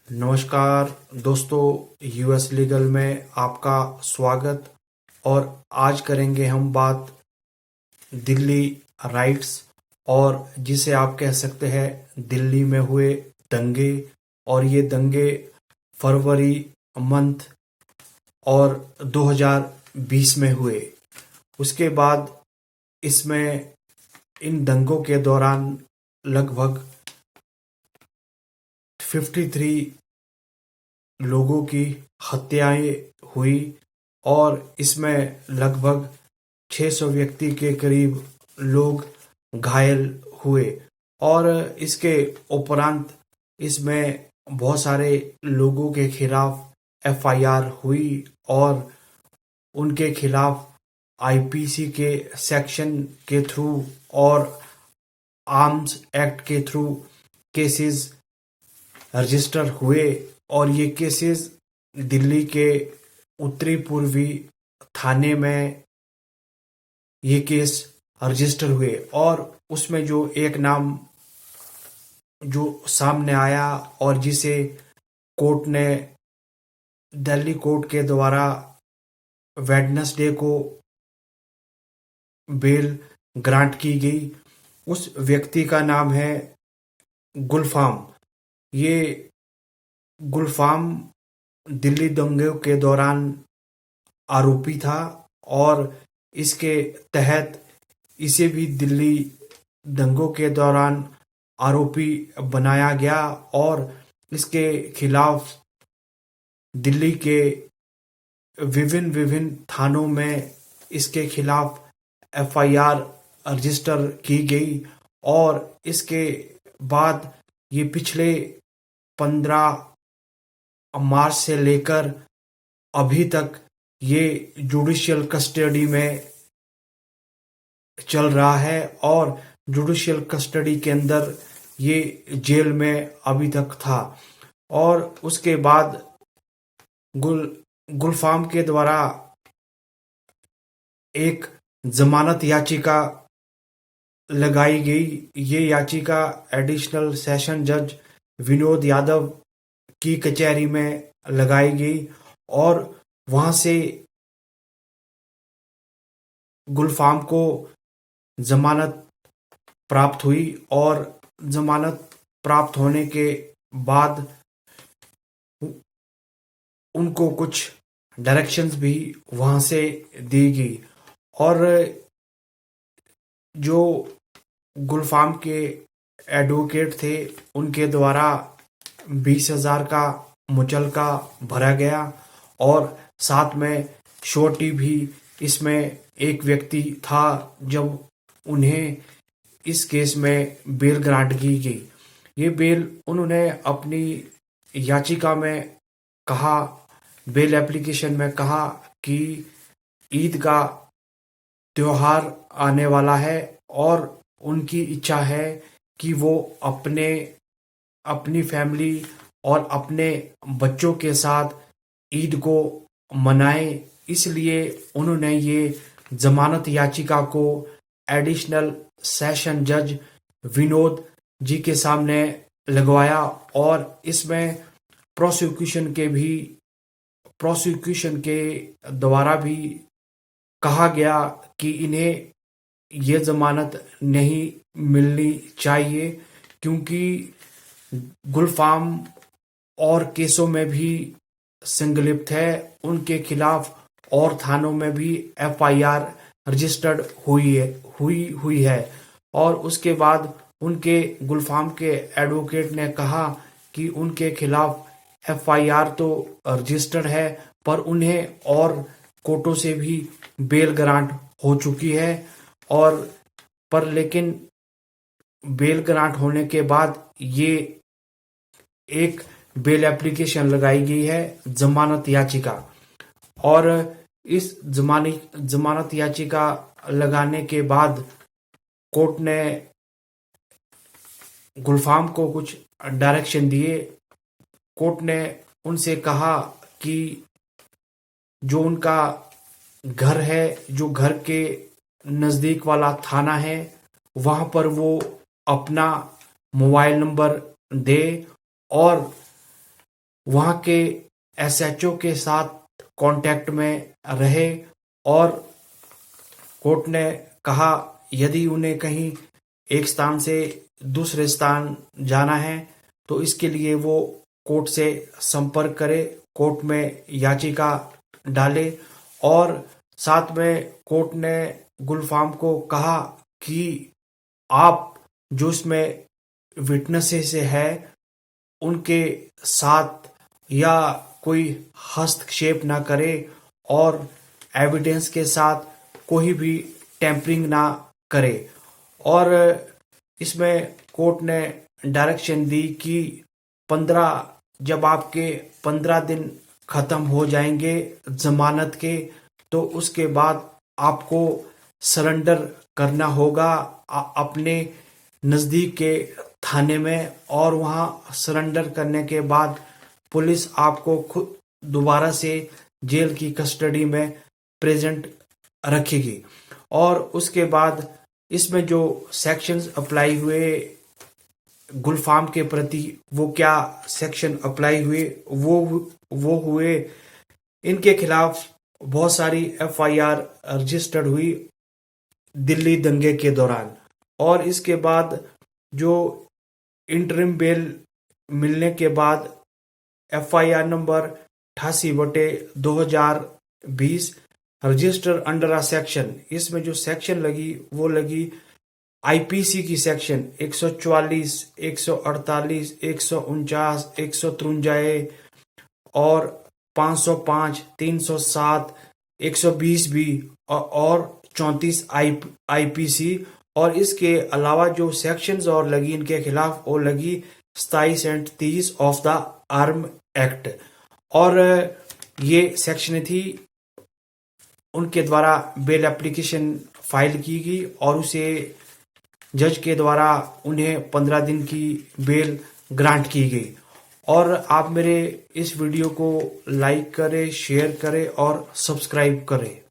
नमस्कार दोस्तों, US legal में आपका स्वागत। और आज करेंगे हम बात दिल्ली राइट्स और जिसे आप कह सकते हैं दिल्ली में हुए दंगे। और ये दंगे फरवरी मंथ और 2020 में हुए। उसके बाद इसमें इन दंगों के दौरान लगभग 53 लोगों की हत्याएं हुई और इसमें लगभग 600 व्यक्ति के करीब लोग घायल हुए। और इसके उपरांत इसमें बहुत सारे लोगों के खिलाफ एफआईआर हुई और उनके खिलाफ आईपीसी के सेक्शन के थ्रू और आर्म्स एक्ट के थ्रू केसेस रजिस्टर हुए। और ये केसेस दिल्ली के उत्तरी पूर्वी थाने में ये केस रजिस्टर हुए। और उसमें जो एक नाम जो सामने आया और जिसे कोर्ट ने दिल्ली कोर्ट के द्वारा वेडनेसडे को बेल ग्रांट की गई, उस व्यक्ति का नाम है गुलफाम। ये गुलफाम दिल्ली दंगे के दौरान आरोपी था और इसके तहत इसे भी दिल्ली दंगों के दौरान आरोपी बनाया गया और इसके खिलाफ दिल्ली के विभिन्न विभिन्न थानों में इसके खिलाफ एफआईआर रजिस्टर की गई। और इसके बाद ये पिछले 15 मार्च से लेकर अभी तक ये जुडिशियल कस्टडी में चल रहा है और जुडिशियल कस्टडी के अंदर ये जेल में अभी तक था। और उसके बाद गुलफाम के द्वारा एक जमानत याचिका लगाई गई। ये याचिका एडिशनल सेशन जज विनोद यादव की कचहरी में लगाई गई और वहां से गुलफाम को जमानत प्राप्त हुई। और जमानत प्राप्त होने के बाद उनको कुछ डायरेक्शंस भी वहां से दी गई। और जो गुलफाम के एडवोकेट थे उनके द्वारा 20,000 का मुचलका भरा गया और साथ में श्योरिटी भी। इसमें एक व्यक्ति था जब उन्हें इस केस में बेल ग्रांट की गई। ये बेल उन्होंने अपनी याचिका में कहा, बेल एप्लीकेशन में कहा कि ईद का त्योहार आने वाला है और उनकी इच्छा है कि वो अपनी फैमिली और अपने बच्चों के साथ ईद को मनाएं। इसलिए उन्होंने ये जमानत याचिका को एडिशनल सेशन जज विनोद जी के सामने लगवाया। और इसमें प्रोसिक्यूशन के द्वारा भी कहा गया कि इन्हें ये जमानत नहीं मिलनी चाहिए क्योंकि गुलफाम और केसों में भी संलिप्त है। उनके खिलाफ और थानों में भी एफआईआर रजिस्टर्ड हुई है। और उसके बाद उनके गुलफाम के एडवोकेट ने कहा कि उनके खिलाफ एफआईआर तो रजिस्टर्ड है पर उन्हें और कोर्टों से भी बेल ग्रांट हो चुकी है। और पर लेकिन बेल ग्रांट होने के बाद ये एक बेल एप्लीकेशन लगाई गई है, जमानत याचिका। और इस जमानत याचिका लगाने के बाद कोर्ट ने गुलफाम को कुछ डायरेक्शन दिए। कोर्ट ने उनसे कहा कि जो उनका घर है, जो घर के नज़दीक वाला थाना है, वहां पर वो अपना मोबाइल नंबर दे और वहां के एसएचओ के साथ कांटेक्ट में रहे और कोर्ट ने कहा यदि उन्हें कहीं एक स्थान से दूसरे स्थान जाना है तो इसके लिए वो कोर्ट से संपर्क करे, कोर्ट में याचिका डाले। और साथ में कोर्ट ने गुलफाम को कहा कि आप जो इसमें विटनेसेस है उनके साथ या कोई हस्तक्षेप ना करे और एविडेंस के साथ कोई भी टेम्परिंग ना करे। और इसमें कोर्ट ने डायरेक्शन दी कि 15 जब आपके 15 दिन खत्म हो जाएंगे जमानत के तो उसके बाद आपको सरेंडर करना होगा अपने नज़दीक के थाने में। और वहां सरेंडर करने के बाद पुलिस आपको खुद दोबारा से जेल की कस्टडी में प्रेजेंट रखेगी। और उसके बाद इसमें जो सेक्शंस अप्लाई हुए गुलफाम के प्रति, वो क्या सेक्शन अप्लाई हुए, वो हुए इनके खिलाफ बहुत सारी एफआईआर रजिस्टर्ड हुई दिल्ली दंगे के दौरान। और इसके बाद जो इंटरिम बेल मिलने के बाद एफआईआर नंबर 88/2020 रजिस्टर अंडर आ सेक्शन, इसमें जो सेक्शन लगी वो लगी आईपीसी की सेक्शन 144, 148, 149, 153 और 505, 307, 120 भी और 34 आईपीसी। और इसके अलावा जो सेक्शंस और लगी इनके खिलाफ वो लगी 27 and 30 of the arm act. और ये सेक्शन थी उनके द्वारा बेल एप्लीकेशन फाइल की गई और उसे जज के द्वारा उन्हें 15 दिन की बेल ग्रांट की गई। और आप मेरे इस वीडियो को लाइक करें, शेयर करें और सब्सक्राइब करें।